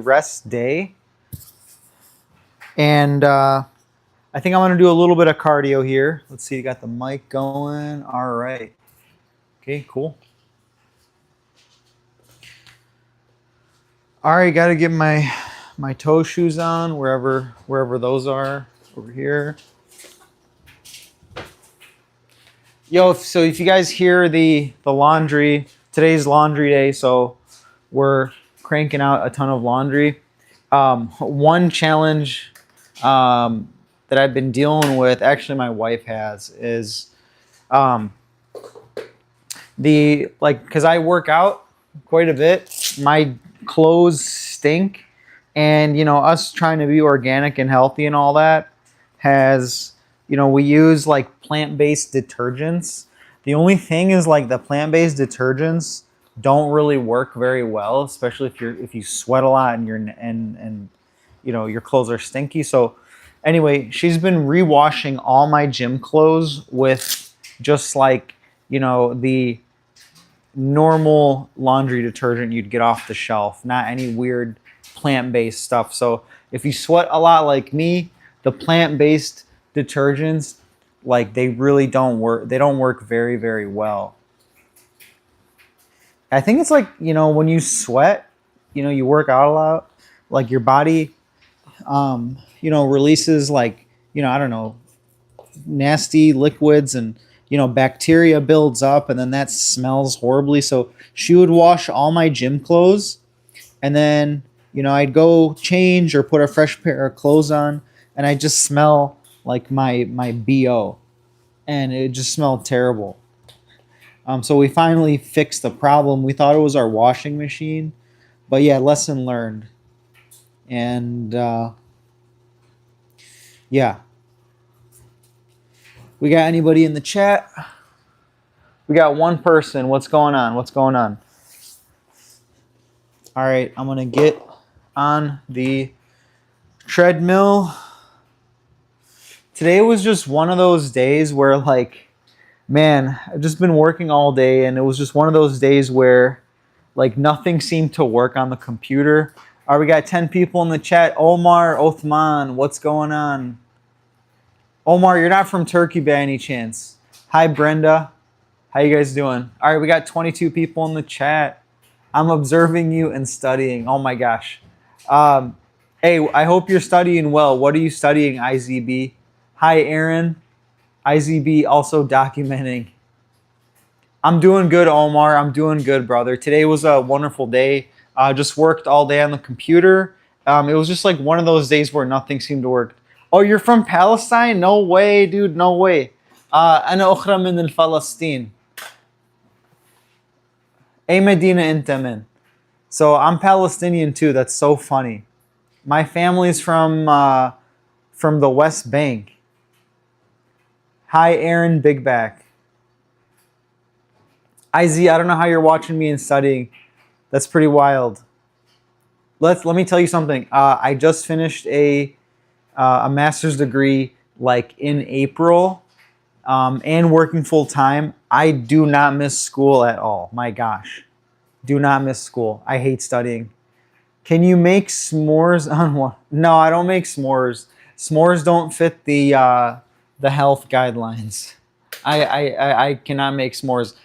rest day. And I think I'm going to do a little bit of cardio here. Let's see, you got the mic going. All right. Okay, cool. All right, got to get my toe shoes on wherever those are over here. Yo, so if you guys hear the laundry, today's laundry day, so we're cranking out a ton of laundry. One challenge that I've been dealing with, actually my wife has, is because I work out quite a bit, my clothes stink, and us trying to be organic and healthy and all that has, we use like plant-based detergents. The only thing is like the plant-based detergents don't really work very well, especially if you sweat a lot and your clothes are stinky. So anyway, she's been rewashing all my gym clothes with just like the normal laundry detergent you'd get off the shelf, not any weird plant-based stuff. So if you sweat a lot like me, the plant-based detergents, like, they really don't work. They don't work very, very well. I think it's like, when you sweat, you work out a lot, like your body, releases like, I don't know, nasty liquids, and bacteria builds up, and then that smells horribly. So she would wash all my gym clothes, and then I'd go change or put a fresh pair of clothes on, and I just smell like my BO, and it just smelled terrible. So we finally fixed the problem. We thought it was our washing machine, but yeah, lesson learned. And yeah. We got anybody in the chat? We got one person. What's going on? What's going on? All right, I'm going to get on the treadmill. Today was just one of those days where, like, man, I've just been working all day, and it was just one of those days where, like, nothing seemed to work on the computer. All right, we got 10 people in the chat. Omar, Othman, what's going on? Omar, you're not from Turkey by any chance. Hi, Brenda. How you guys doing? All right, we got 22 people in the chat. I'm observing you and studying. Oh, my gosh. Hey, I hope you're studying well. What are you studying, IZB? Hi, Aaron. IZB also documenting. I'm doing good, Omar. I'm doing good, brother. Today was a wonderful day. Just worked all day on the computer. It was just like one of those days where nothing seemed to work. Oh, you're from Palestine? No way, dude. No way. أنا أخرى من فلسطين. أي مدينة أنت من? So I'm Palestinian too. That's so funny. My family's from the West Bank. Hi, Aaron Bigback. IZ, I don't know how you're watching me and studying. That's pretty wild. Let me tell you something. I just finished a master's degree like in April, and working full time. I do not miss school at all. My gosh, do not miss school. I hate studying. Can you make s'mores on what? No, I don't make s'mores. S'mores don't fit the health guidelines. I cannot make s'mores.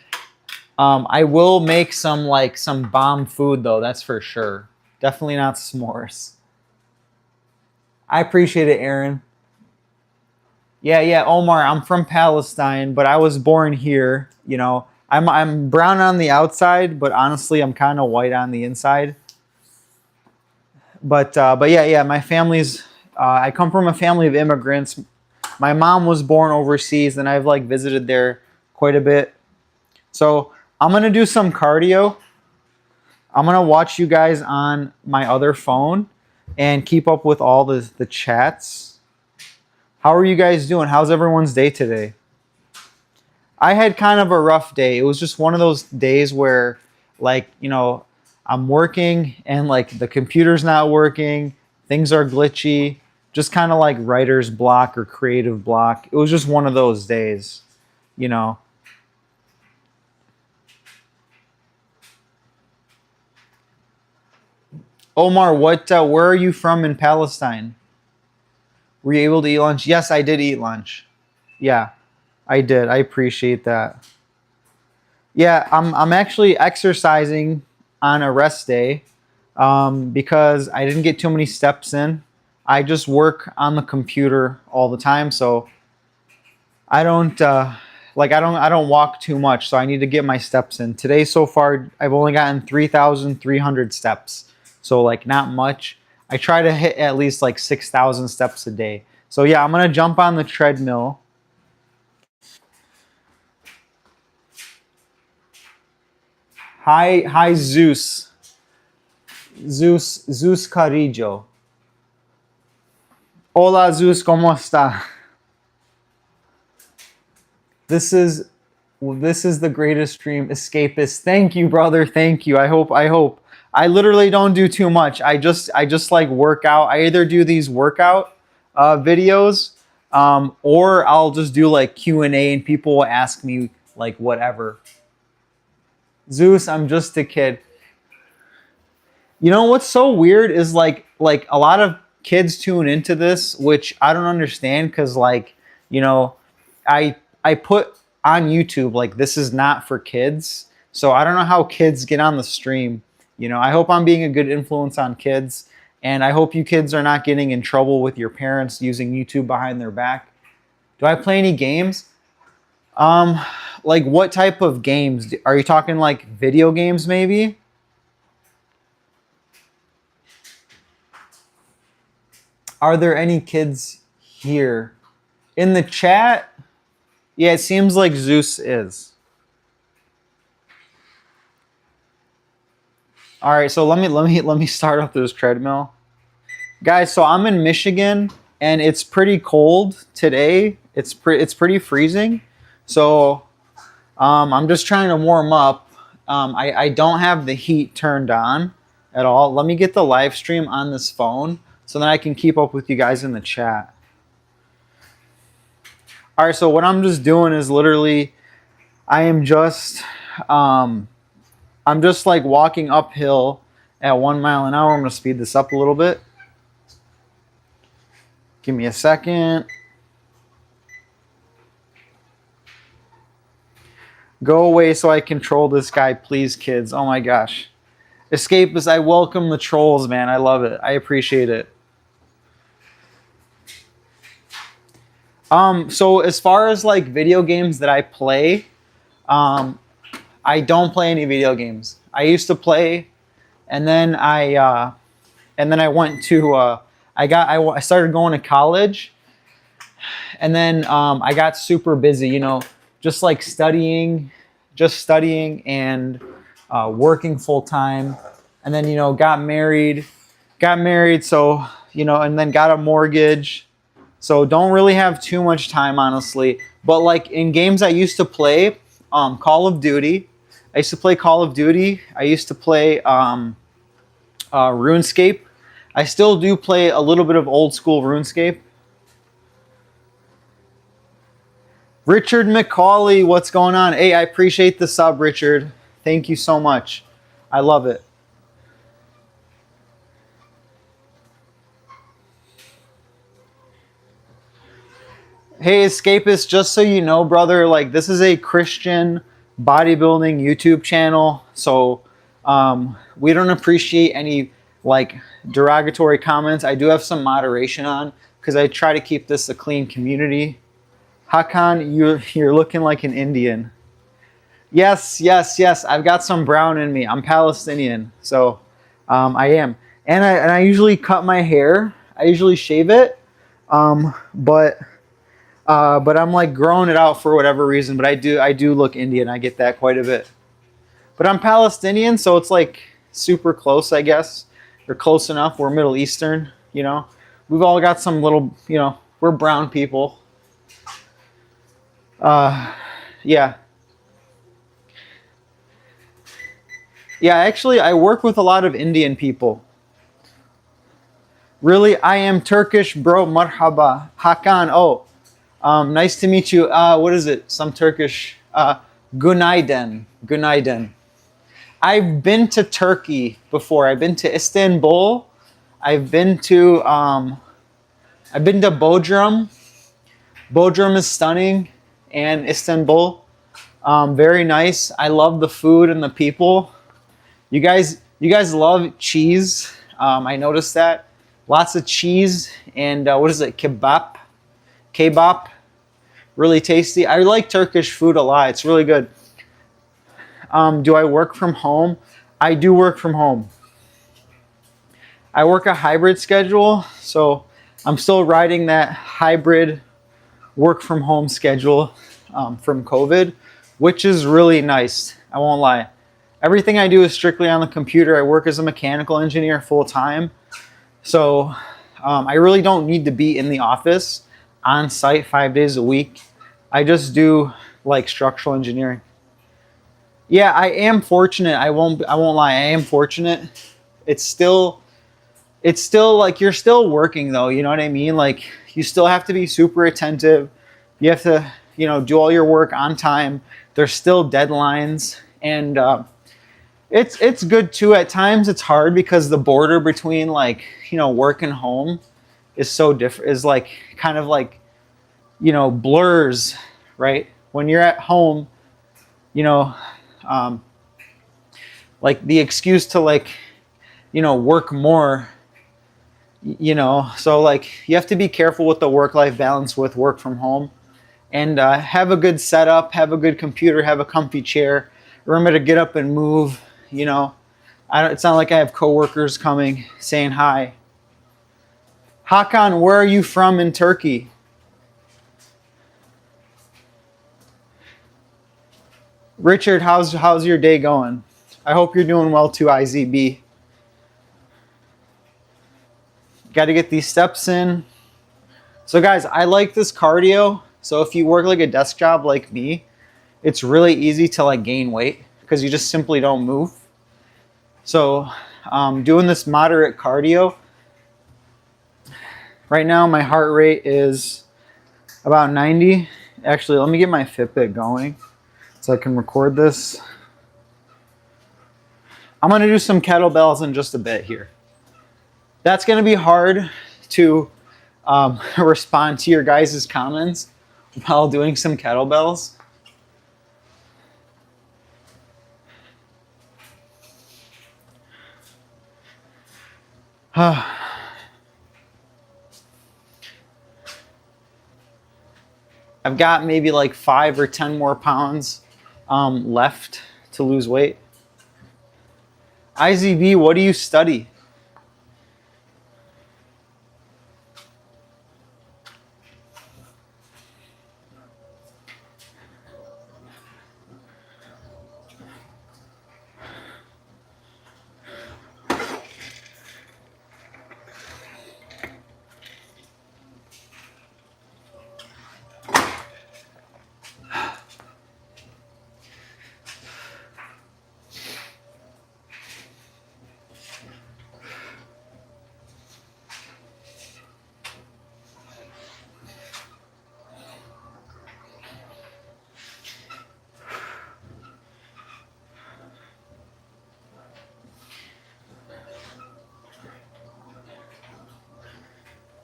I will make some bomb food though. That's for sure. Definitely not s'mores. I appreciate it, Aaron. Yeah, Omar, I'm from Palestine, but I was born here. I'm brown on the outside, but honestly, I'm kind of white on the inside. But yeah, my family's. I come from a family of immigrants. My mom was born overseas, and I've like visited there quite a bit. So I'm gonna do some cardio. I'm gonna watch you guys on my other phone and keep up with all the chats. How are you guys doing? How's everyone's day today? I had kind of a rough day. It was just one of those days where, like, I'm working and like the computer's not working, things are glitchy, just kind of like writer's block or creative block. It was just one of those days, Omar, where are you from in Palestine? Were you able to eat lunch? Yes, I did eat lunch. Yeah, I did. I appreciate that. Yeah, I'm actually exercising on a rest day because I didn't get too many steps in. I just work on the computer all the time, so I don't I don't walk too much, so I need to get my steps in. Today so far I've only gotten 3,300 steps. So like not much. I try to hit at least like 6,000 steps a day. So yeah, I'm going to jump on the treadmill. Hi Zeus. Zeus Carrillo. Hola Zeus, ¿cómo está? This is this is the greatest stream, Escapist. Thank you, brother. Thank you. I hope. I literally don't do too much. I just like work out. I either do these workout videos, or I'll just do like Q&A and people will ask me like whatever. Zeus, I'm just a kid. You know what's so weird is like a lot of kids tune into this, which I don't understand because like, you know, I put on YouTube like this is not for kids. So I don't know how kids get on the stream. You know, I hope I'm being a good influence on kids, and I hope you kids are not getting in trouble with your parents using YouTube behind their back. Do I play any games? Um like what type of games? Are you talking like video games maybe? Are there any kids here? In the chat? Yeah, it seems like Zeus is. All right, so let me start up this treadmill. Guys, so I'm in Michigan and it's pretty cold today. It's pretty freezing. So, I'm just trying to warm up. I don't have the heat turned on at all. Let me get the live stream on this phone so that I can keep up with you guys in the chat. All right, so what I'm just doing is literally, I am just, I'm just like walking uphill at 1 mile an hour. I'm gonna speed this up a little bit. Give me a second. Go away so I control this guy, please, kids. Oh my gosh. Escapists, I welcome the trolls, man. I love it. I appreciate it. So as far as like video games that I play, um, I don't play any video games. I used to play, and then I went to I started going to college, and then I got super busy. You know, just like studying and working full time, and then you know got married, so you know, and then got a mortgage. So don't really have too much time, honestly. But like in games I used to play, Call of Duty. I used to play Call of Duty. I used to play RuneScape. I still do play a little bit of old school RuneScape. Richard McCauley, what's going on? Hey, I appreciate the sub, Richard. Thank you so much. I love it. Hey, Escapist, just so you know, brother, like this is a Christian bodybuilding YouTube channel, so we don't appreciate any like derogatory comments. I do have some moderation on because I try to keep this a clean community. Hakan, you're looking like an Indian. Yes, yes, yes. I've got some brown in me. I'm Palestinian, so I am. And I usually cut my hair. I usually shave it, but I'm like growing it out for whatever reason. But I do look Indian. I get that quite a bit. But I'm Palestinian, so it's like super close, I guess. Or close enough. We're Middle Eastern, you know. We've all got some little, you know, we're brown people. Yeah. Yeah, actually, I work with a lot of Indian people. Really, I am Turkish, bro. Marhaba. Hakan. Oh, nice to meet you. What is it? Some Turkish. Günaydın. Günaydın. I've been to Turkey before. I've been to Istanbul. I've been to Bodrum. Bodrum is stunning, and Istanbul, very nice. I love the food and the people. You guys love cheese. I noticed that. Lots of cheese and what is it? Kebab. Really tasty. I like Turkish food a lot. It's really good. Do I work from home? I do work from home. I work a hybrid schedule, so I'm still riding that hybrid work from home schedule from COVID, which is really nice. I won't lie. Everything I do is strictly on the computer. I work as a mechanical engineer full time, so I really don't need to be in the office on site 5 days a week. I just do like structural engineering. Yeah, I am fortunate. I won't lie. I am fortunate. It's still like you're still working though, you know what I mean? Like you still have to be super attentive. You have to, do all your work on time. There's still deadlines, and it's good too. At times it's hard because the border between like, work and home is so different, is like kind of like, blurs, right? When you're at home, you know, um, like the excuse to like, work more, so like you have to be careful with the work-life balance with work from home, and have a good setup, have a good computer, have a comfy chair, remember to get up and move, it's not like I have coworkers coming saying hi. Hakan, where are you from in Turkey? Richard, how's your day going? I hope you're doing well too, IZB. Got to get these steps in. So guys, I like this cardio. So if you work like a desk job like me, it's really easy to like gain weight because you just simply don't move. So doing this moderate cardio, right now my heart rate is about 90. Actually, let me get my Fitbit going so I can record this. I'm going to do some kettlebells in just a bit here. That's going to be hard to respond to your guys' comments while doing some kettlebells. I've got maybe like 5 or 10 more pounds left to lose weight. IZB, what do you study?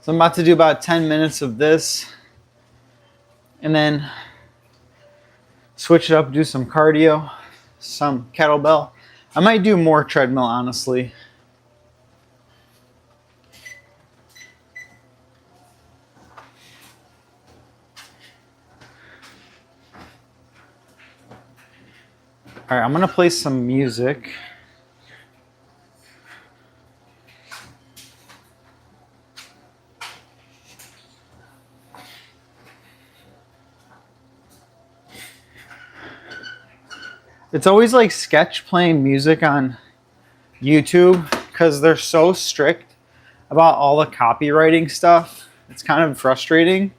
So I'm about to do about 10 minutes of this and then switch it up, do some cardio, some kettlebell. I might do more treadmill, honestly. All right, I'm gonna play some music. It's always like sketch playing music on YouTube because they're so strict about all the copywriting stuff. It's kind of frustrating.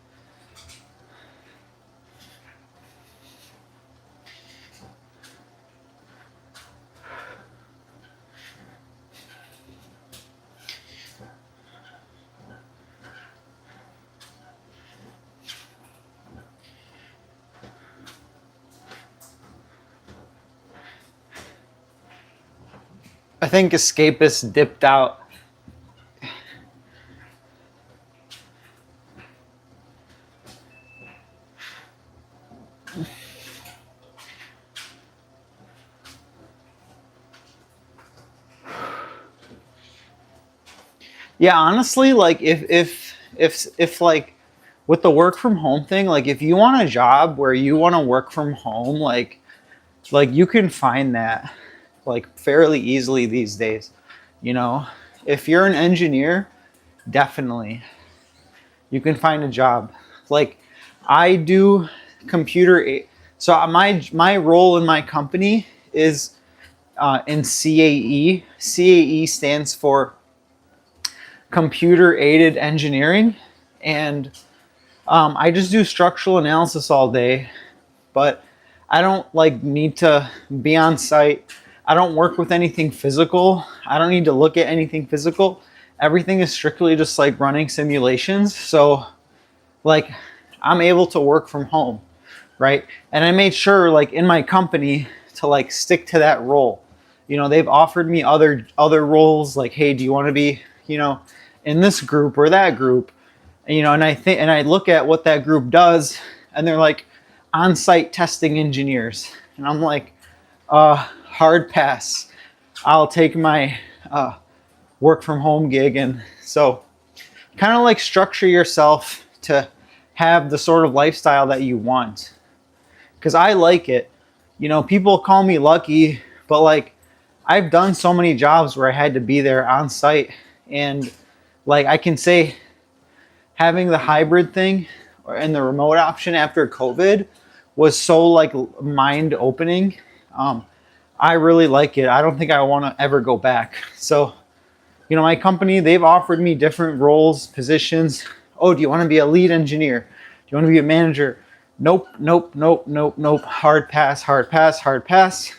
I think Escapist dipped out. Yeah, honestly, like if like with the work from home thing, like if you want a job where you want to work from home, like you can find that like fairly easily these days. You know, if you're an engineer, definitely you can find a job. Like I do so my role in my company is in CAE. CAE stands for computer aided engineering, and I just do structural analysis all day, but I don't like need to be on site. I don't work with anything physical. I don't need to look at anything physical. Everything is strictly just like running simulations. So like I'm able to work from home, right? And I made sure like in my company to like stick to that role. You know, they've offered me other roles like, hey, do you want to be, you know, in this group or that group? And, you know, and I look at what that group does, and they're like on-site testing engineers, and I'm like, hard pass. I'll take my work from home gig. And so kind of like structure yourself to have the sort of lifestyle that you want, because I like it. You know, people call me lucky, but like I've done so many jobs where I had to be there on site, and like I can say having the hybrid thing and the remote option after COVID was so like mind opening. I really like it. I don't think I want to ever go back. So, you know, my company, they've offered me different roles, positions. Oh, do you want to be a lead engineer? Do you want to be a manager? Nope, nope, nope, nope, nope. Hard pass, hard pass, hard pass.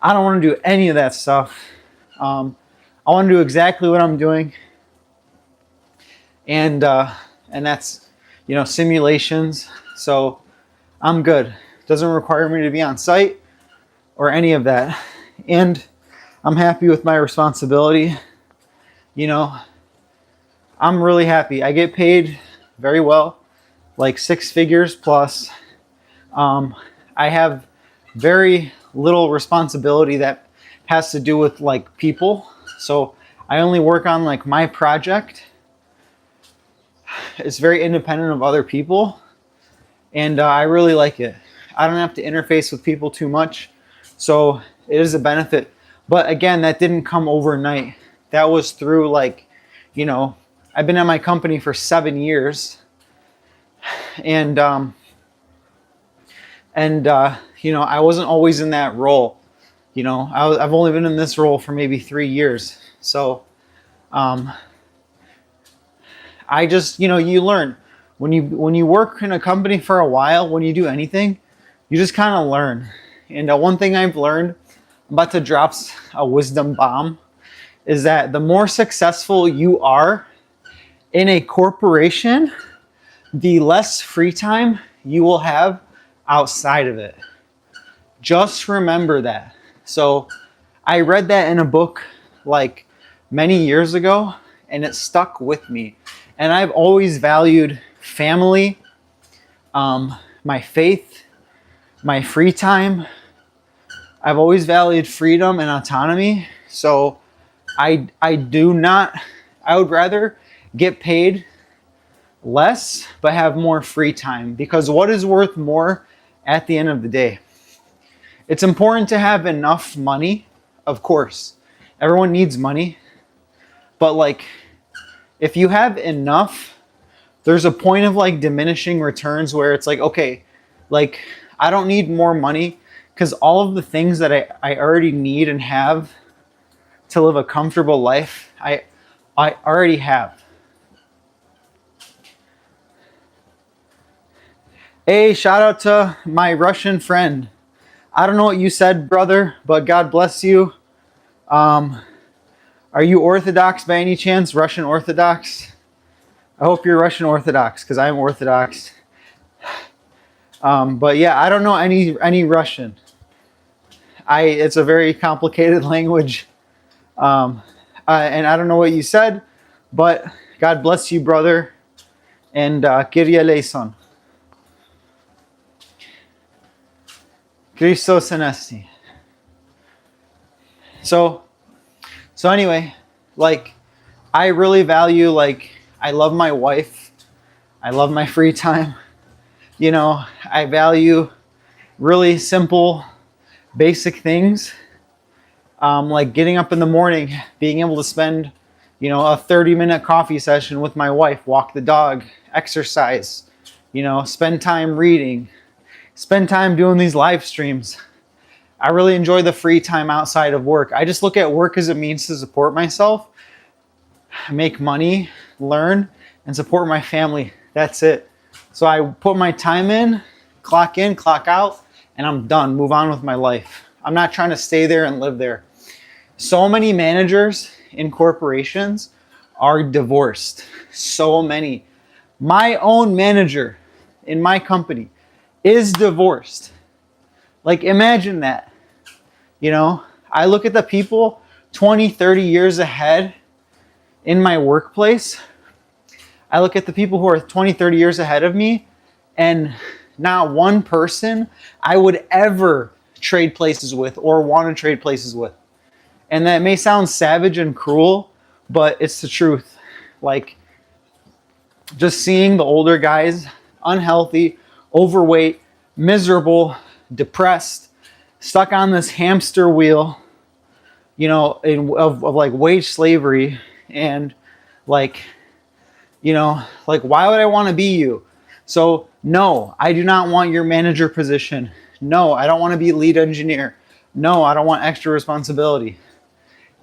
I don't want to do any of that stuff. I want to do exactly what I'm doing. And that's, you know, simulations. So I'm good. It doesn't require me to be on site or any of that. And I'm happy with my responsibility. You know, I'm really happy. I get paid very well, like 6 figures plus. I have very little responsibility that has to do with like people. So I only work on like my project. It's very independent of other people, and I really like it. I don't have to interface with people too much, so it is a benefit. But again, that didn't come overnight. That was through like, you know, I've been at my company for 7 years, and you know, I wasn't always in that role. You know, I've only been in this role for maybe 3 years. So I just, you know, you learn when you work in a company for a while. When you do anything, you just kind of learn. And one thing I've learned, I'm about to drop a wisdom bomb, is that the more successful you are in a corporation, the less free time you will have outside of it. Just remember that. So I read that in a book like many years ago, and it stuck with me. And I've always valued family, my faith, my free time. I've always valued freedom and autonomy. So I would rather get paid less but have more free time, because what is worth more at the end of the day? It's important to have enough money, of course. Everyone needs money. But like, if you have enough, there's a point of like diminishing returns where it's like, okay, like I don't need more money because all of the things that I already need and have to live a comfortable life, I already have. Hey, shout out to my Russian friend. I don't know what you said, brother, but God bless you. Are you Orthodox by any chance? Russian Orthodox? I hope you're Russian Orthodox, because I'm Orthodox. But yeah, I don't know any Russian. It's a very complicated language. And I don't know what you said, but God bless you, brother. And Kyrie eleison. Christos anesti. So anyway, like, I really value, like, I love my wife. I love my free time. You know, I value really simple, basic things. Like getting up in the morning, being able to spend, you know, a 30-minute coffee session with my wife, walk the dog, exercise, you know, spend time reading, spend time doing these live streams. I really enjoy the free time outside of work. I just look at work as a means to support myself, make money, learn, and support my family. That's it. So I put my time in, clock out, and I'm done. Move on with my life. I'm not trying to stay there and live there. So many managers in corporations are divorced. So many. My own manager in my company is divorced. Like, imagine that. You know, I look at the people 20, 30 years ahead in my workplace. I look at the people who are 20, 30 years ahead of me, and not one person I would ever trade places with or want to trade places with. And that may sound savage and cruel, but it's the truth. Like, just seeing the older guys, unhealthy, overweight, miserable, depressed, stuck on this hamster wheel, you know, of like wage slavery, and like, you know, like, why would I want to be you? So no, I do not want your manager position. No, I don't want to be lead engineer. No, I don't want extra responsibility.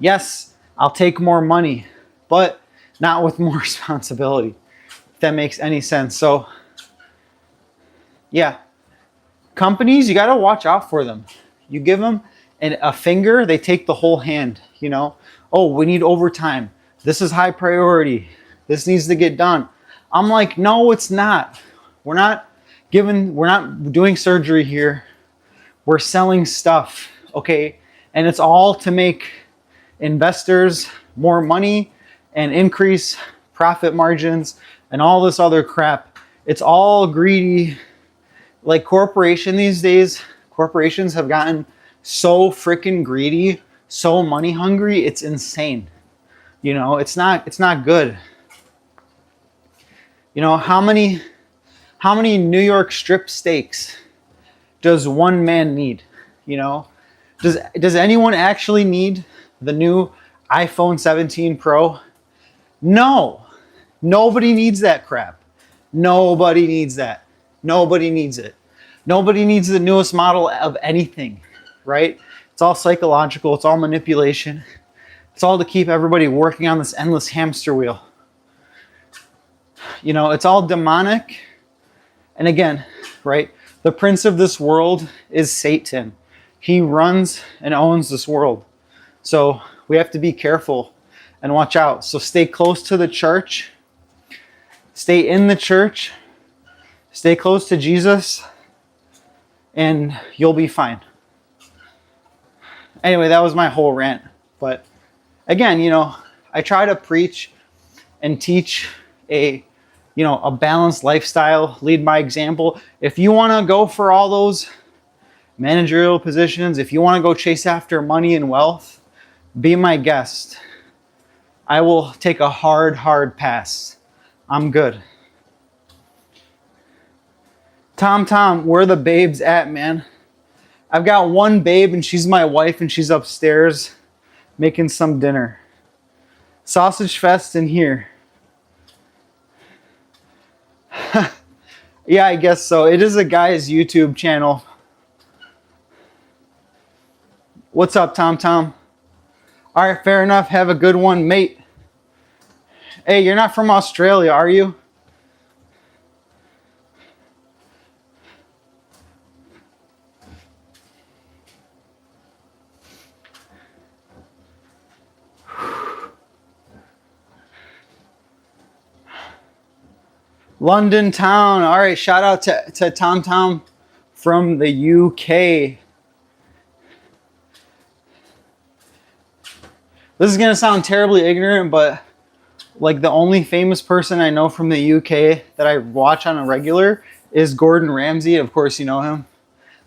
Yes, I'll take more money, but not with more responsibility, if that makes any sense. So yeah, companies, you got to watch out for them. You give them a finger, they take the whole hand, you know. Oh, we need overtime. This is high priority. This needs to get done. I'm like, no, it's not. We're not doing surgery here. We're selling stuff, okay? And it's all to make investors more money and increase profit margins and all this other crap. It's all greedy. Like, corporations have gotten so freaking greedy, so money hungry, it's insane. You know, it's not good. You know, how many New York strip steaks does one man need? You know, does anyone actually need the new iPhone 17 Pro? No. Nobody needs that crap. Nobody needs that. Nobody needs it. Nobody needs the newest model of anything, right? It's all psychological. It's all manipulation. It's all to keep everybody working on this endless hamster wheel. You know, it's all demonic. And again, right, the prince of this world is Satan. He runs and owns this world. So we have to be careful and watch out. So stay close to the church. Stay in the church. Stay close to Jesus. And you'll be fine. Anyway, that was my whole rant. But again, you know, I try to preach and teach a balanced lifestyle, lead by example. If you want to go for all those managerial positions, if you want to go chase after money and wealth, be my guest. I will take a hard pass. I'm good. Tom, where the babes at, man? I've got one babe and she's my wife and she's upstairs making some dinner. Sausage fest in here. Yeah, I guess so. It is a guy's YouTube channel. What's up, Tom? All right, fair enough. Have a good one, mate. Hey, you're not from Australia, are you? London town. All right, shout out to Tom from the UK. This is gonna sound terribly ignorant, but like the only famous person I know from the UK that I watch on a regular is Gordon Ramsay. Of course, you know him.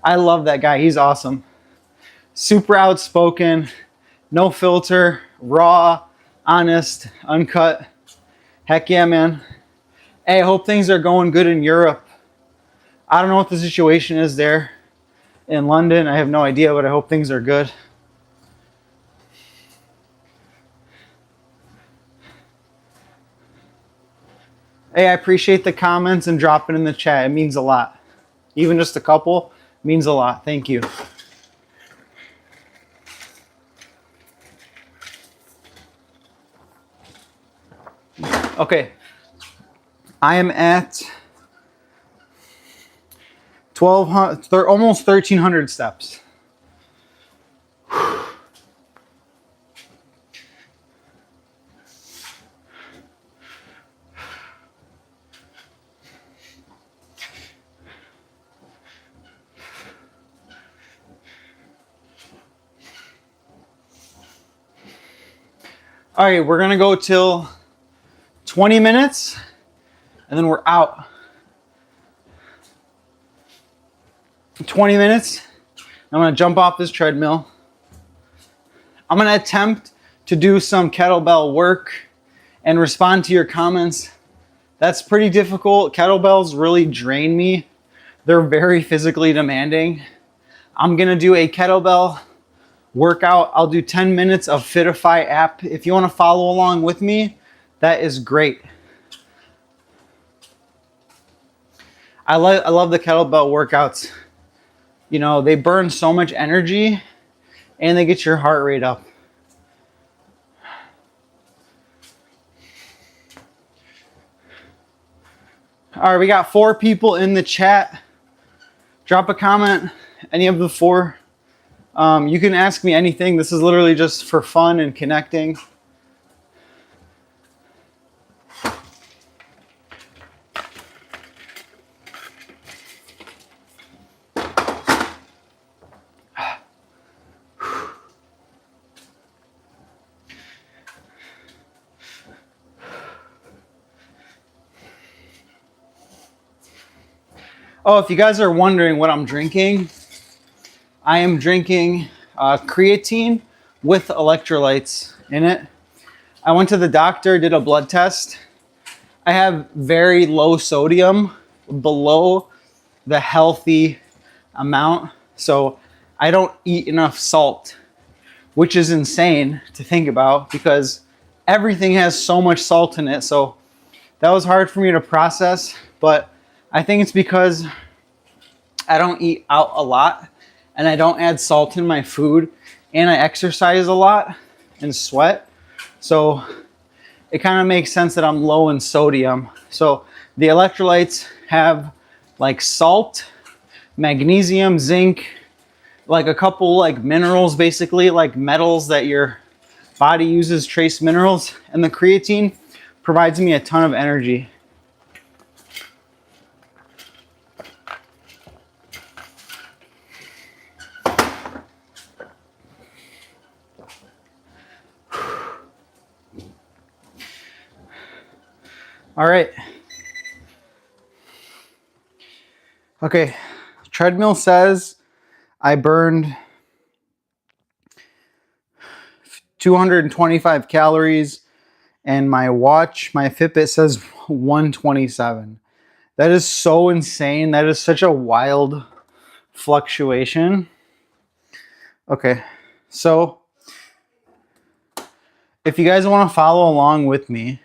I love that guy. He's awesome. Super outspoken, no filter, raw, honest, uncut. Heck yeah, man. Hey, I hope things are going good in Europe. I don't know what the situation is there in London. I have no idea, but I hope things are good. Hey, I appreciate the comments and dropping in the chat. It means a lot. Even just a couple means a lot. Thank you. Okay. I am at 1,200, almost 1,300 steps. All right, we're gonna go till 20 minutes and then we're out. 20 minutes. I'm gonna jump off this treadmill. I'm gonna attempt to do some kettlebell work and respond to your comments. That's pretty difficult. Kettlebells really drain me. They're very physically demanding. I'm gonna do a kettlebell workout. I'll do 10 minutes of Fitify app. If you wanna follow along with me, that is great. I love the kettlebell workouts. You know, they burn so much energy and they get your heart rate up. All right, we got 4 people in the chat. Drop a comment, any of the 4. You can ask me anything. This is literally just for fun and connecting. Oh, if you guys are wondering what I'm drinking, I am drinking creatine with electrolytes in it. I went to the doctor, did a blood test. I have very low sodium, below the healthy amount. So I don't eat enough salt, which is insane to think about because everything has so much salt in it. So that was hard for me to process, but I think it's because I don't eat out a lot and I don't add salt in my food and I exercise a lot and sweat. So it kind of makes sense that I'm low in sodium. So the electrolytes have like salt, magnesium, zinc, like a couple like minerals, basically like metals that your body uses, trace minerals, and the creatine provides me a ton of energy. All right. Okay, treadmill says I burned 225 calories and my watch, my Fitbit says 127. That is so insane. That is such a wild fluctuation. Okay, so if you guys want to follow along with me,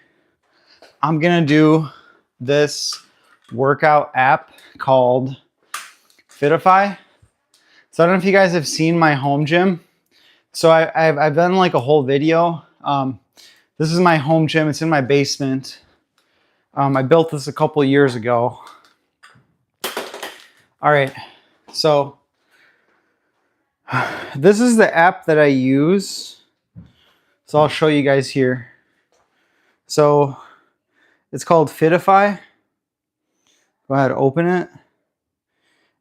I'm gonna do this workout app called Fitify. So I don't know if you guys have seen my home gym. So I've done like a whole video. This is my home gym. It's in my basement. I built this a couple years ago. All right, so this is the app that I use. So I'll show you guys here. So it's called Fitify. Go ahead, open it.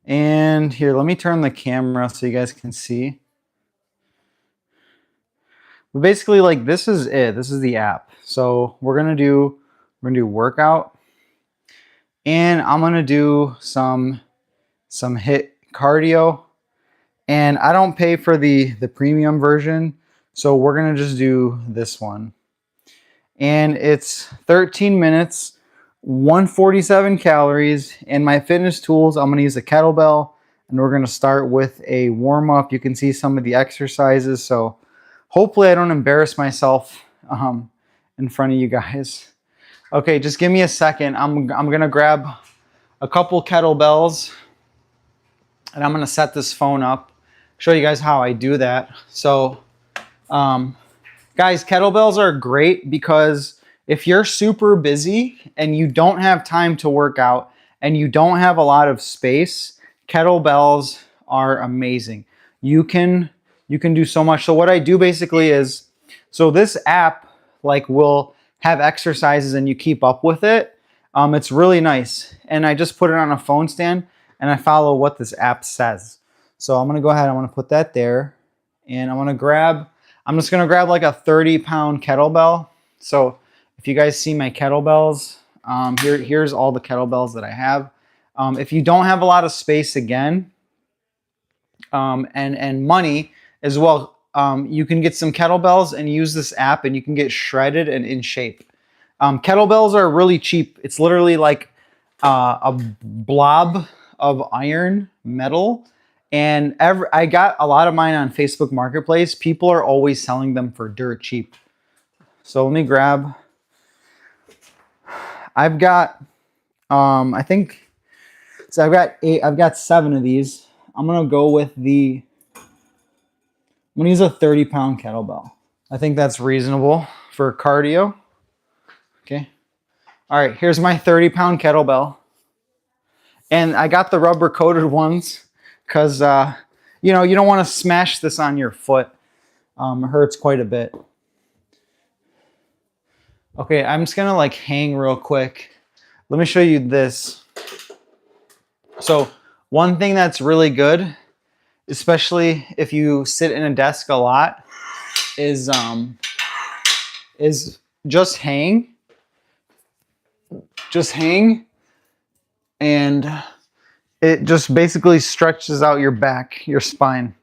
And here, let me turn the camera so you guys can see. But basically, like, this is it. This is the app. So we're gonna do workout, and I'm gonna do some HIIT cardio. And I don't pay for the premium version, so we're gonna just do this one. And it's 13 minutes, 147 calories. And my fitness tools, I'm gonna use a kettlebell, and we're gonna start with a warm up. You can see some of the exercises, so hopefully I don't embarrass myself in front of you guys. Okay, just give me a second. I'm gonna grab a couple kettlebells, and I'm gonna set this phone up, show you guys how I do that. So, guys, kettlebells are great because if you're super busy and you don't have time to work out and you don't have a lot of space, kettlebells are amazing. You can do so much. So what I do basically is, so this app like will have exercises and you keep up with it. It's really nice. And I just put it on a phone stand and I follow what this app says. So I'm gonna go ahead, I'm gonna put that there, and I'm just gonna grab like a 30-pound kettlebell. So if you guys see my kettlebells, here's all the kettlebells that I have. If you don't have a lot of space again, and money as well, you can get some kettlebells and use this app and you can get shredded and in shape. Kettlebells are really cheap. It's literally like a blob of iron metal. And I got a lot of mine on Facebook Marketplace. People are always selling them for dirt cheap. So let me grab, I've got, I think, so I've got 7 of these. I'm gonna go with I'm gonna use a 30-pound kettlebell. I think that's reasonable for cardio. Okay. All right, here's my 30-pound kettlebell. And I got the rubber coated ones because, you know, you don't want to smash this on your foot. It hurts quite a bit. Okay, I'm just gonna like hang real quick. Let me show you this. So one thing that's really good, especially if you sit in a desk a lot, is just hang. Just hang, and it just basically stretches out your back, your spine.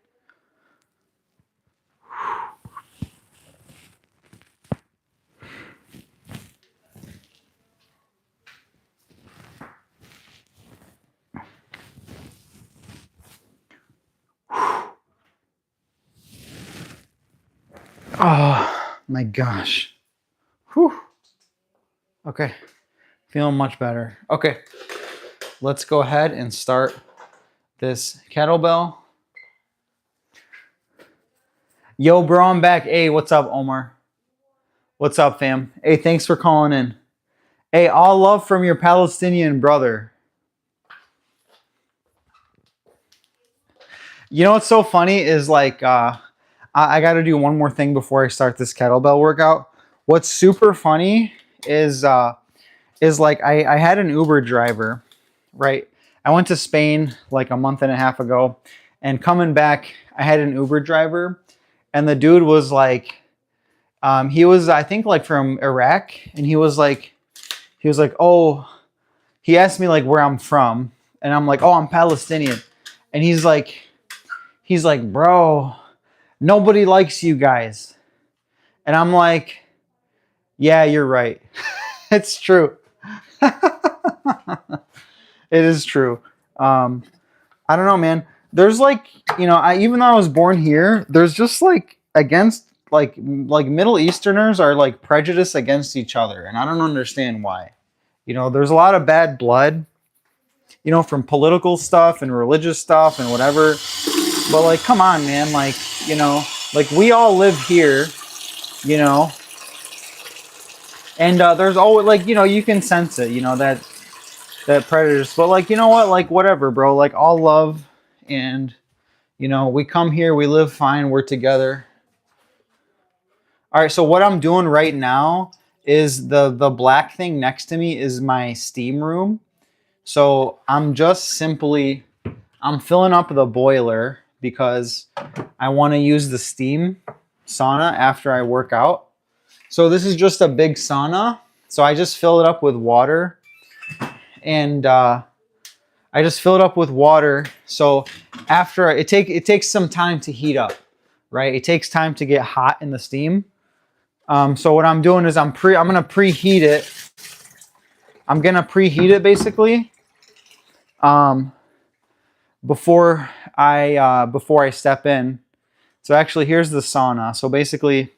Oh my gosh. Whew. Okay, feeling much better. Okay, let's go ahead and start this kettlebell. Yo, bro, I'm back. Hey, what's up, Omar? What's up, fam? Hey, thanks for calling in. Hey, all love from your Palestinian brother. You know what's so funny is like, I got to do one more thing before I start this kettlebell workout. What's super funny is like I had an Uber driver, right? I went to Spain like a month and a half ago, and coming back, I had an Uber driver, and the dude was like, he was, I think, like from Iraq, and he was like, oh, he asked me like where I'm from, and I'm like, oh, I'm Palestinian, and he's like, bro, nobody likes you guys, and I'm like, yeah, you're right, it's true. It is true. I don't know, man. There's like, you know, even though I was born here, there's just like against like Middle Easterners are like prejudiced against each other, and I don't understand why. You know, there's a lot of bad blood, you know, from political stuff and religious stuff and whatever. But like, come on, man. Like, you know, like we all live here, you know, and there's always like, you know, you can sense it, you know, that prejudice. But like, you know what? Like, whatever, bro. Like, all love, and you know, we come here, we live fine, we're together. All right, so what I'm doing right now is the black thing next to me is my steam room. So I'm filling up the boiler because I want to use the steam. sauna after I work out. So this is just a big sauna. So I just fill it up with water, and I just fill it up with water. So after it takes some time to heat up, right? It takes time to get hot in the steam. So what I'm doing is I'm gonna preheat it. I'm gonna preheat it basically before I step in. So actually, here's the sauna. So basically,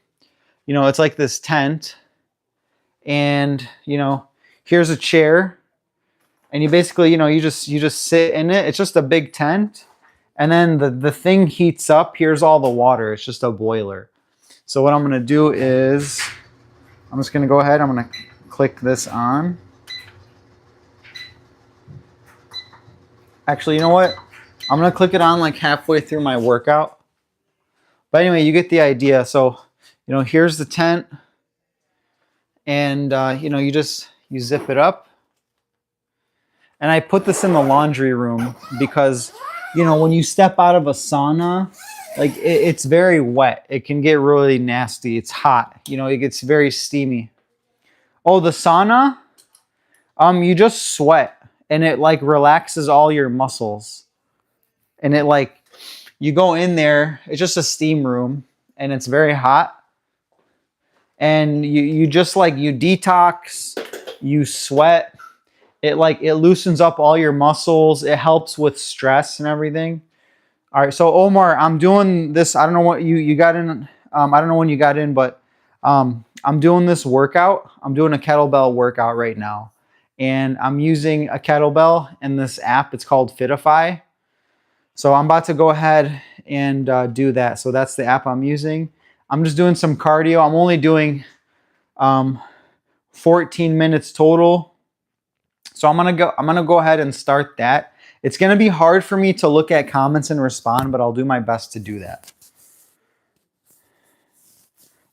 it's like this tent, and here's a chair, and you basically, you just sit in it. It's just a big tent, and then the thing heats up. Here's all the water. It's just a boiler. So what I'm gonna do is I'm just gonna go ahead. I'm gonna click this on. Actually, you know what? I'm gonna click it on like halfway through my workout. But anyway, you get the idea. So, here's the tent, and you zip it up. And I put this in the laundry room because, when you step out of a sauna, like it's very wet. It can get really nasty. It's hot. It gets very steamy. Oh, the sauna? You just sweat, and it like relaxes all your muscles. And it like, you go in there, it's just a steam room, and it's very hot. And you just like, you detox, you sweat. It loosens up all your muscles. It helps with stress and everything. All right, so Omar, I'm doing this. I don't know what you got in. I don't know when you got in, but I'm doing this workout. I'm doing a kettlebell workout right now, and I'm using a kettlebell in this app. It's called Fitify. So I'm about to go ahead and do that. So that's the app I'm using. I'm just doing some cardio. I'm only doing 14 minutes total. So I'm gonna go ahead and start that. It's gonna be hard for me to look at comments and respond, but I'll do my best to do that.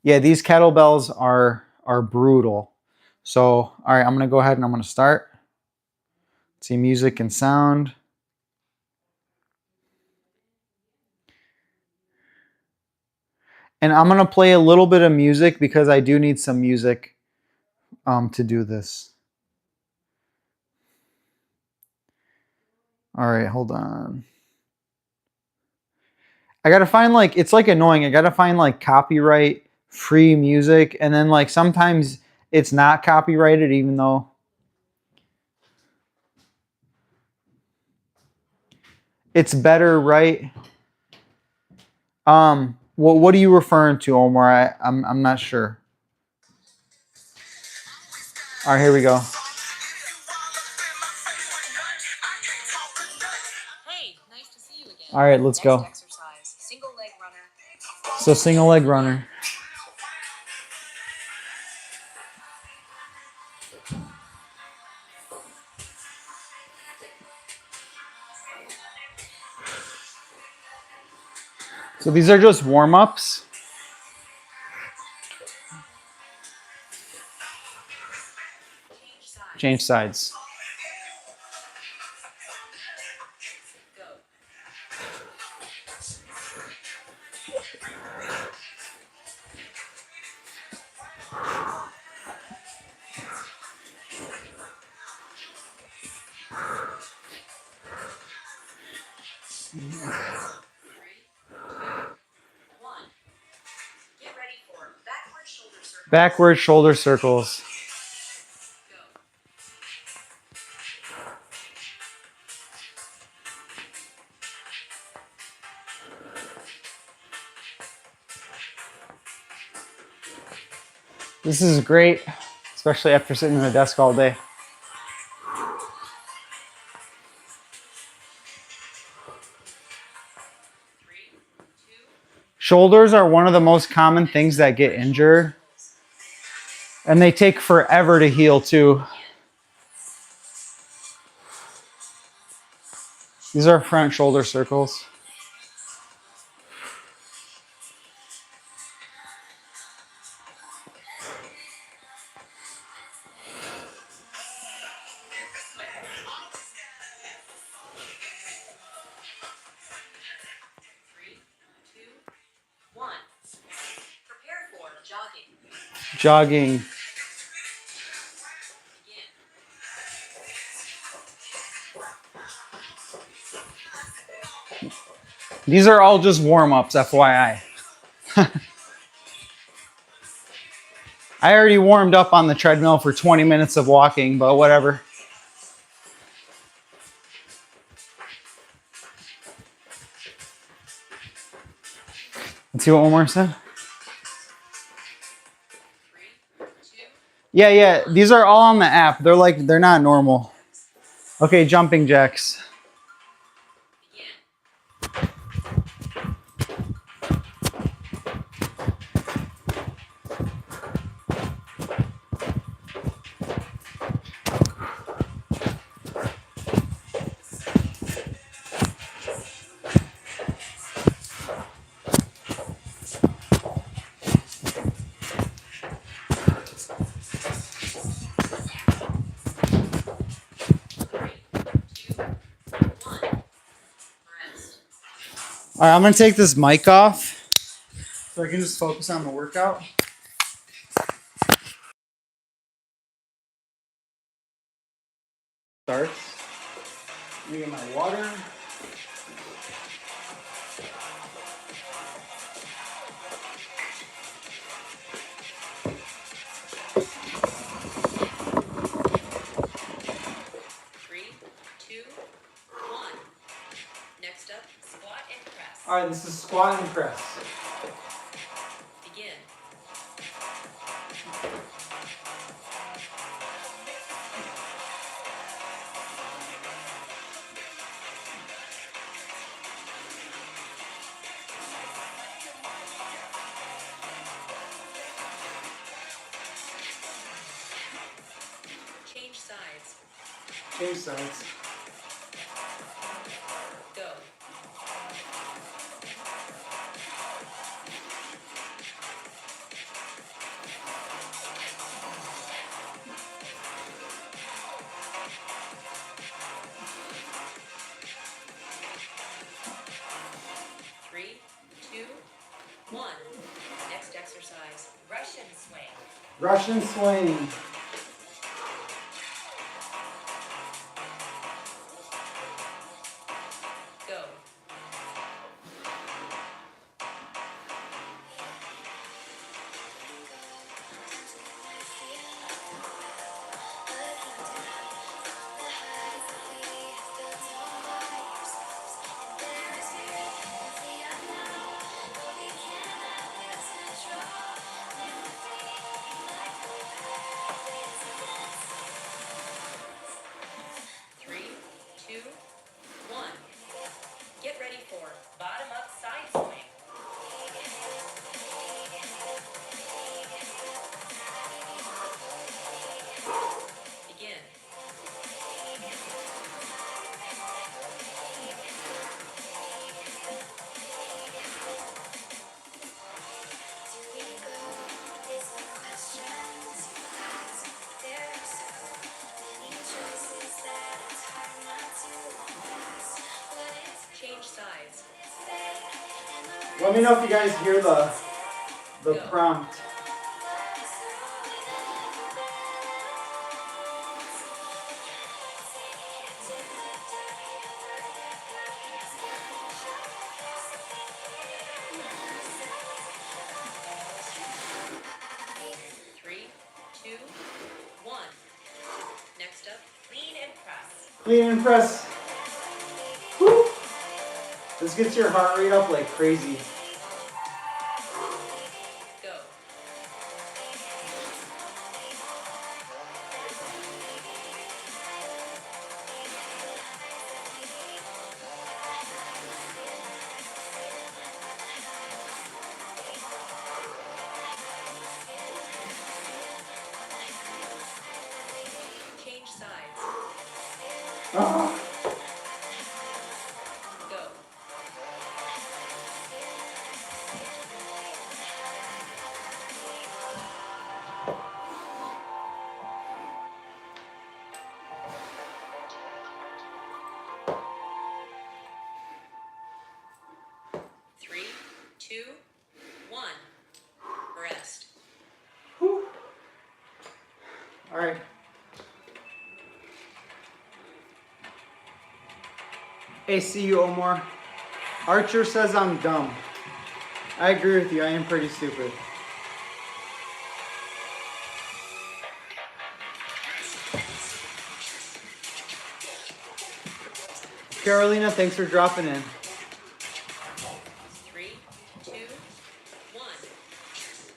Yeah, these kettlebells are brutal. So, all right, I'm gonna go ahead and I'm gonna start. Let's see, music and sound. And I'm gonna play a little bit of music because I do need some music to do this. All right, hold on. I gotta find it's like annoying. I gotta find like copyright free music, and then like sometimes it's not copyrighted, even though it's better, right? What are you referring to, Omar? I'm not sure. All right, here we go. Hey, nice to see you again. All right, let's go. Exercise, single leg runner. So single leg runner. So these are just warm-ups. Change sides. Backward shoulder circles. This is great, especially after sitting at a desk all day. Shoulders are one of the most common things that get injured, and they take forever to heal too. These are front shoulder circles. Jogging. Begin. These are all just warm-ups, FYI. I already warmed up on the treadmill for 20 minutes of walking, but whatever. Let's see what one more said. 3, 2, Yeah. These are all on the app. They're not normal. Okay, jumping jacks. begin. Rest. All right, I'm gonna take this mic off so I can just focus on the workout. Starts. Let me get my water. Three, two, one. Next up, squat and press. All right, this is squat and press. Begin. Change sides. Change sides. Go. Three, two, one. Next exercise, Russian swing. Russian swing. Go. Three, two, one. Get ready for bottom up side swing. Begin. Change sides. Let me know if you guys hear the Go. prompt. Three, two, one. Next up, clean and press. Clean and press. Woo. This gets your heart rate up like crazy. Go. Change sides. Ah. Go. Hey, see you, Omar. Archer says I'm dumb. I agree with you. I am pretty stupid. Carolina, thanks for dropping in. 3, 2, 1.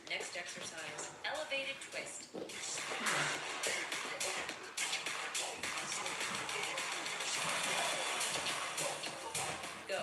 Next exercise, elevated twist. Go.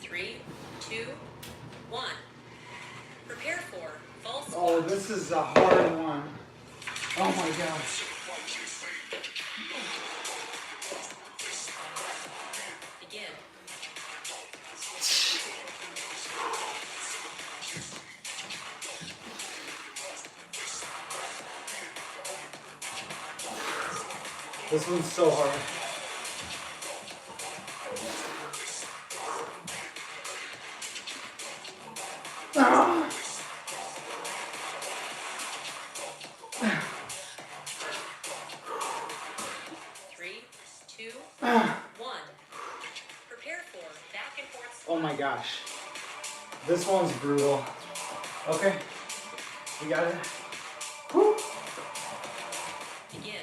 Three, two, one. Prepare for full squat. Oh, this is a hard one. Oh my gosh. Begin. This one's so hard. Ah. 3, 2, Ah. 1. Prepare for back and forth Oh squat. my gosh. This one's brutal. Okay. We got it. Whew. Begin.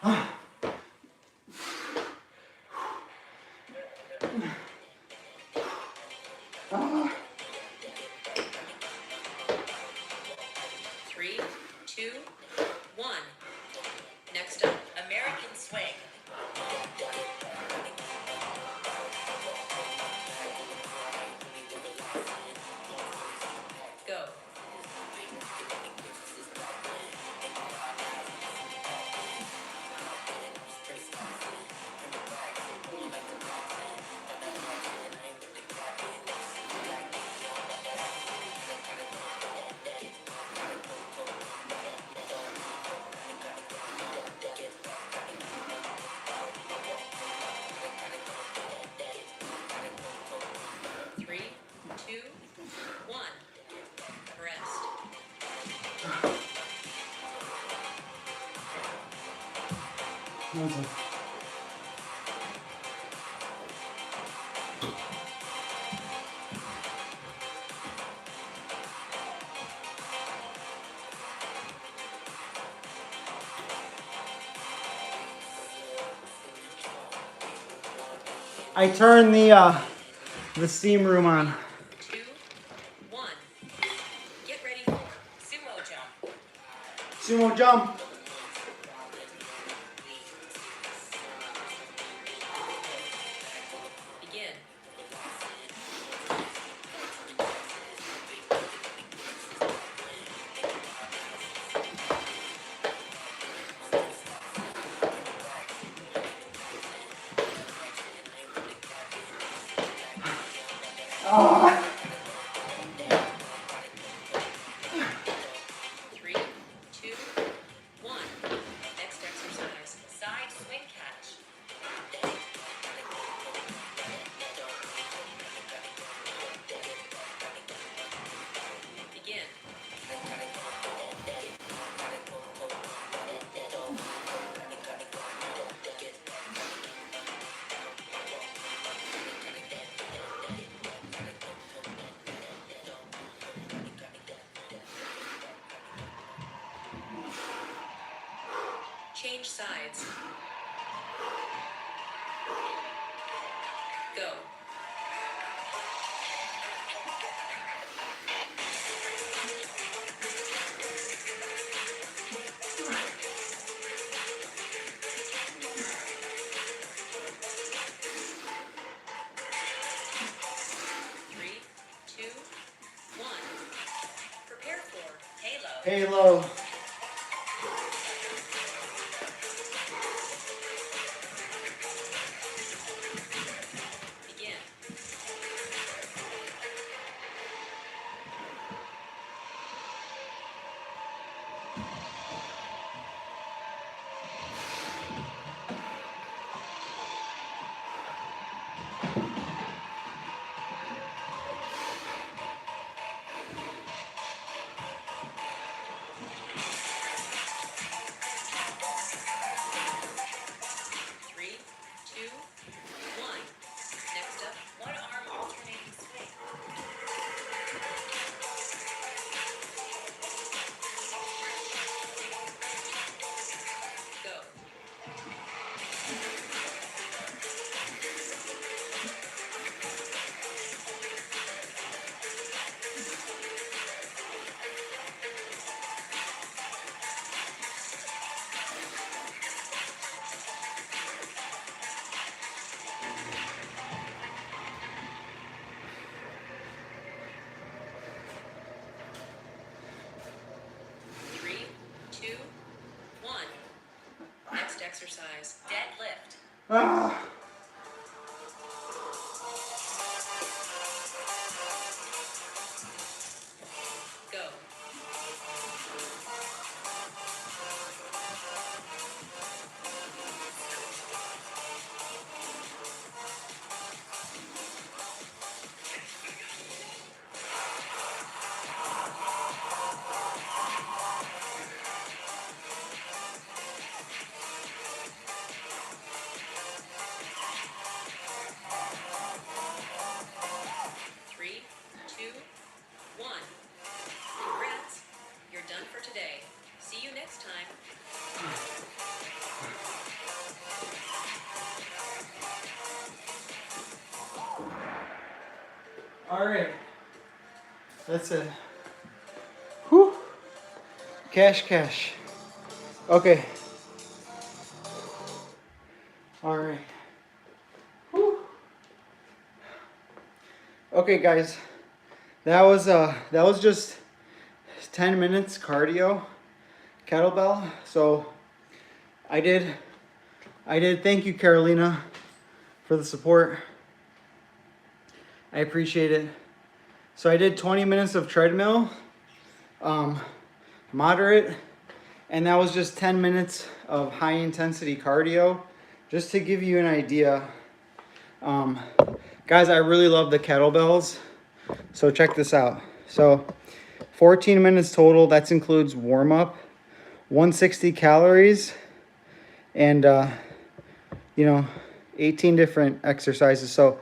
Ah. 3, 2, 1. Next up, American swing. Go. Three, two, one. Rest. Okay. I turned the steam room on. 2, 1. Get ready for sumo jump. Sumo jump. Begin. Ah. 3, 2, 1. Next exercise, side swing catch. Begin. Change sides. Go. Three, two, one. Prepare for halo. Halo. exercise, deadlift. Ah. Go. Three, two, one. Congrats. You're done for today. See you next time. All right. That's it. Whew. Cash, cash. Okay. All right. Whew. Okay, guys. That was just 10 minutes cardio kettlebell. So I did thank you, Carolina, for the support. I appreciate it. So I did 20 minutes of treadmill, moderate, and that was just 10 minutes of high intensity cardio, just to give you an idea. Guys, I really love the kettlebells. So check this out. So 14 minutes total, that includes warm up, 160 calories, and 18 different exercises. So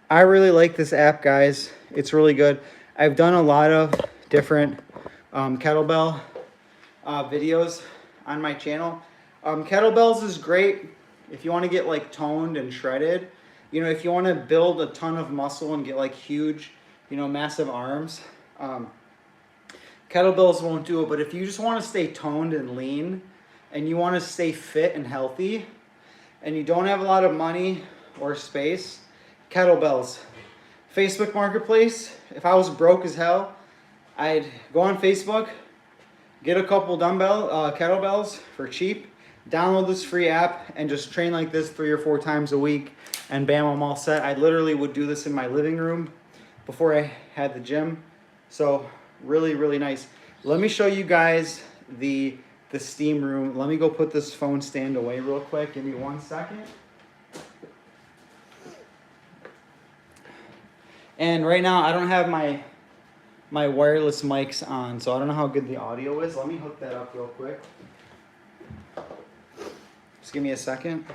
I really like this app, guys. It's really good. I've done a lot of different kettlebell videos on my channel. Kettlebells is great if you want to get like toned and shredded. You know, if you want to build a ton of muscle and get like huge, massive arms. Kettlebells won't do it, but if you just want to stay toned and lean and you want to stay fit and healthy and you don't have a lot of money or space, kettlebells. Facebook Marketplace, if I was broke as hell, I'd go on Facebook, get a couple kettlebells for cheap, download this free app, and just train like this 3 or 4 times a week, and bam, I'm all set. I literally would do this in my living room before I had the gym. So really, really nice. Let me show you guys the steam room. Let me go put this phone stand away real quick. Give me 1 second. And right now I don't have my wireless mics on, so I don't know how good the audio is. Let me hook that up real quick. Just give me a second.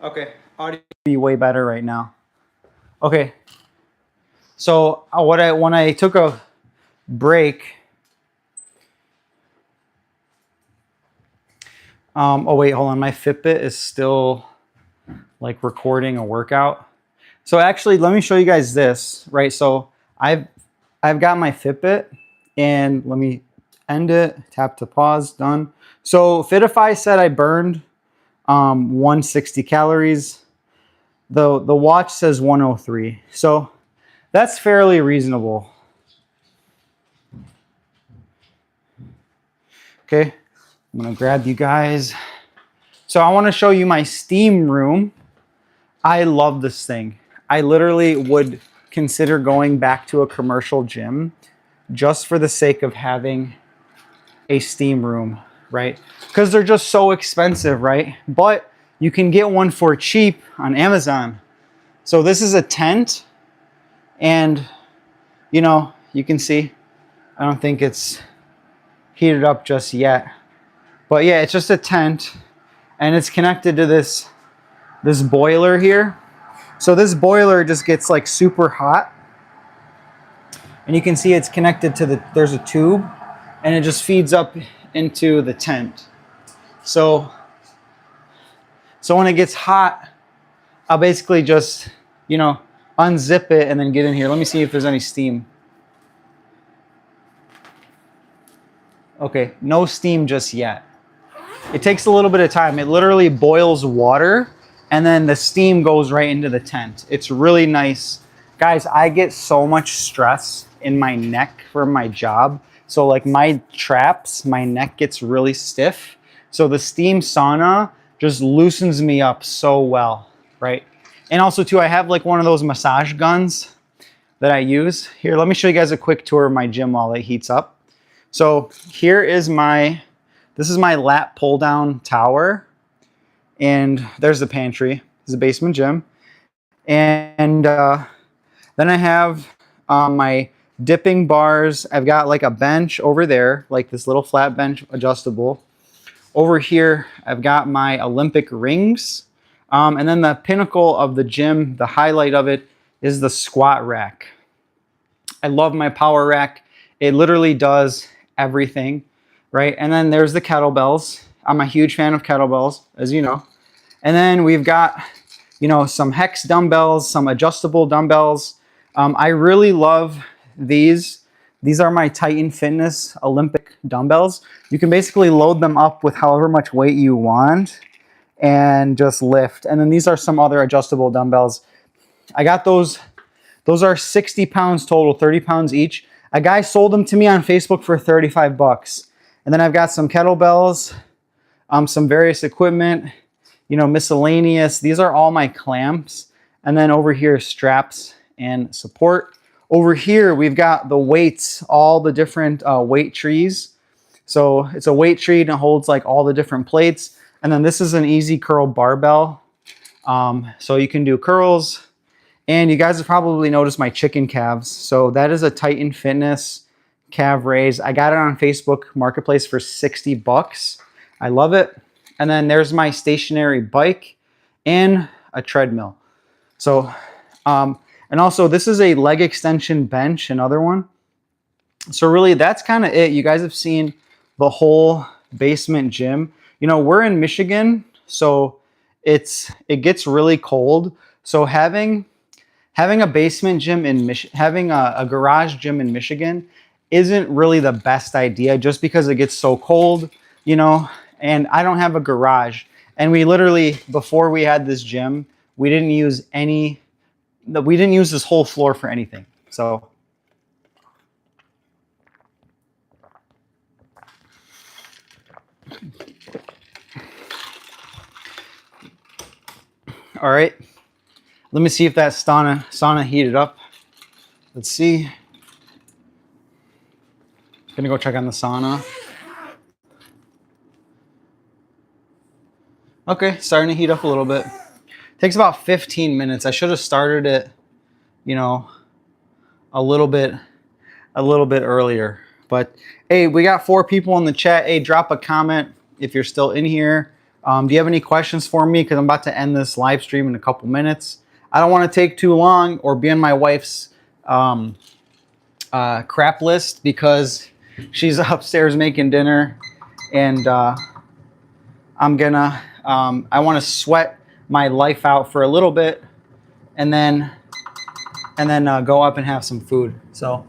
Okay, audio be way better right now. Okay. So when I took a break, oh wait, hold on, my Fitbit is still like recording a workout. So actually, let me show you guys this, right? So I've got my Fitbit, and let me end it, tap to pause, done. So Fitify said I burned 160 calories. The watch says 103. So that's fairly reasonable. Okay, I'm gonna grab you guys. So I wanna show you my steam room. I love this thing. I literally would consider going back to a commercial gym just for the sake of having a steam room, right? Because they're just so expensive, right? But you can get one for cheap on Amazon. So this is a tent, and you can see, I don't think it's heated up just yet. But yeah, it's just a tent, and it's connected to this boiler here. So this boiler just gets like super hot, and you can see it's connected to there's a tube, and it just feeds up into the tent. So when it gets hot, I'll basically just, unzip it and then get in here. Let me see if there's any steam. Okay, no steam just yet. It takes a little bit of time. It literally boils water and then the steam goes right into the tent. It's really nice. Guys, I get so much stress in my neck from my job. So like my traps, my neck gets really stiff. So the steam sauna just loosens me up so well, right? And also too, I have like one of those massage guns that I use. Here, let me show you guys a quick tour of my gym while it heats up. So here is this is my lat pull down tower. And there's the pantry. This is a basement gym. And then I have my dipping bars. I've got like a bench over there, like this little flat bench adjustable. Over here, I've got my Olympic rings. And then the pinnacle of the gym, the highlight of it, is the squat rack. I love my power rack. It literally does everything, right? And then there's the kettlebells. I'm a huge fan of kettlebells, as you know. And then we've got, you know, some hex dumbbells, some adjustable dumbbells. I really love these. These are my Titan Fitness Olympic dumbbells. You can basically load them up with however much weight you want and just lift. And then these are some other adjustable dumbbells. I got those. Those are 60 pounds total, 30 pounds each. A guy sold them to me on Facebook for 35 bucks. And then I've got some kettlebells, some various equipment, you know, miscellaneous. These are all my clamps. And then over here, straps and support. Over here, we've got the weights, all the different weight trees. So it's a weight tree and it holds like all the different plates. And then this is an easy curl barbell. So you can do curls. And you guys have probably noticed my chicken calves. So that is a Titan Fitness calf raise. I got it on Facebook Marketplace for 60 bucks. I love it. And then there's my stationary bike and a treadmill. So, and also this is a leg extension bench, another one. So really that's kind of it. You guys have seen the whole basement gym. You know, we're in Michigan, so it gets really cold. So having a basement gym in having a garage gym in Michigan isn't really the best idea just because it gets so cold, you know, and I don't have a garage. And we literally, before we had this gym, we didn't use this whole floor for anything. So all right. Let me see if that sauna heated up. Let's see. Gonna go check on the sauna. Okay, starting to heat up a little bit. Takes about 15 minutes. I should have started it, you know, a little bit earlier. But hey, we got 4 people in the chat. Hey, drop a comment if you're still in here. Do you have any questions for me? Because I'm about to end this live stream in a couple minutes. I don't want to take too long or be on my wife's crap list because she's upstairs making dinner, and I want to sweat my life out for a little bit, and then go up and have some food. So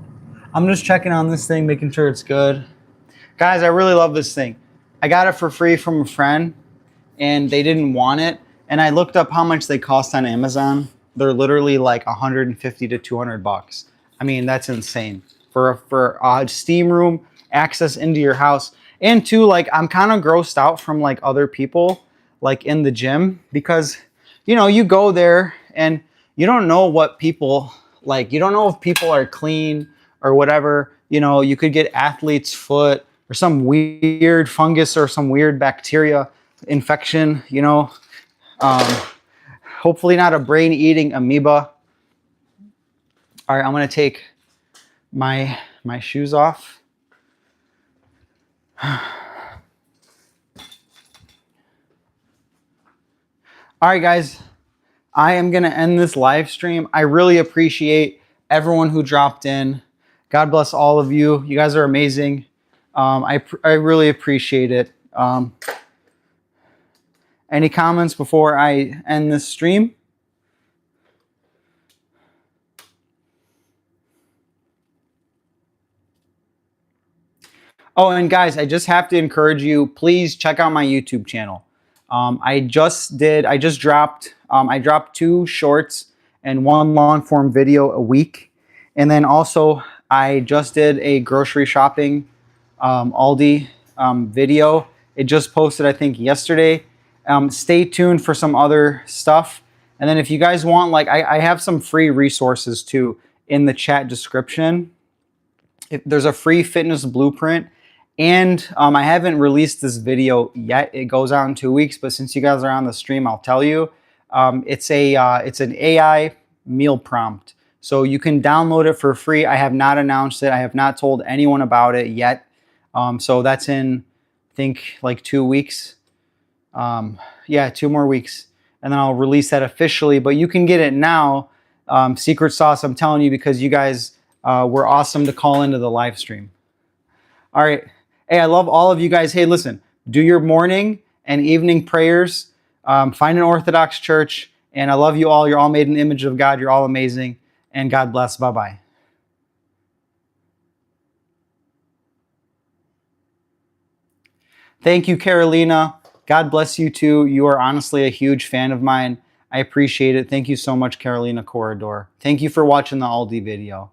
I'm just checking on this thing, making sure it's good. Guys, I really love this thing. I got it for free from a friend, and they didn't want it. And I looked up how much they cost on Amazon. They're literally like 150 to 200 bucks. I mean, that's insane for a steam room, access into your house. And two, like, I'm kind of grossed out from like other people like in the gym because, you know, you go there and you don't know what people like. You don't know if people are clean or whatever. You know, you could get athlete's foot or some weird fungus or some weird bacteria infection, you know. Hopefully not a brain-eating amoeba. All right, I'm gonna take my shoes off. All right, guys, I am gonna end this live stream. I really appreciate everyone who dropped in. God bless all of you. You guys are amazing. I really appreciate it. Any comments before I end this stream? Oh, and guys, I just have to encourage you, please check out my YouTube channel. I just dropped, I dropped 2 shorts and 1 long form video a week. And then also I just did a grocery shopping Aldi video. It just posted, I think, yesterday. Stay tuned for some other stuff. And then if you guys want, like, I have some free resources too in the chat description. There's a free fitness blueprint. And I haven't released this video yet. It goes out in 2 weeks, but since you guys are on the stream, I'll tell you. It's an AI meal prompt. So you can download it for free. I have not announced it. I have not told anyone about it yet. So that's in, I think, like 2 weeks. Yeah, 2 more weeks. And then I'll release that officially. But you can get it now. Secret sauce, I'm telling you, because you guys were awesome to call into the live stream. All right. Hey, I love all of you guys. Hey, listen, do your morning and evening prayers. Find an Orthodox church. And I love you all. You're all made in the image of God. You're all amazing. And God bless. Bye-bye. Thank you, Carolina. God bless you too. You are honestly a huge fan of mine. I appreciate it. Thank you so much, Carolina Corridor. Thank you for watching the Aldi video.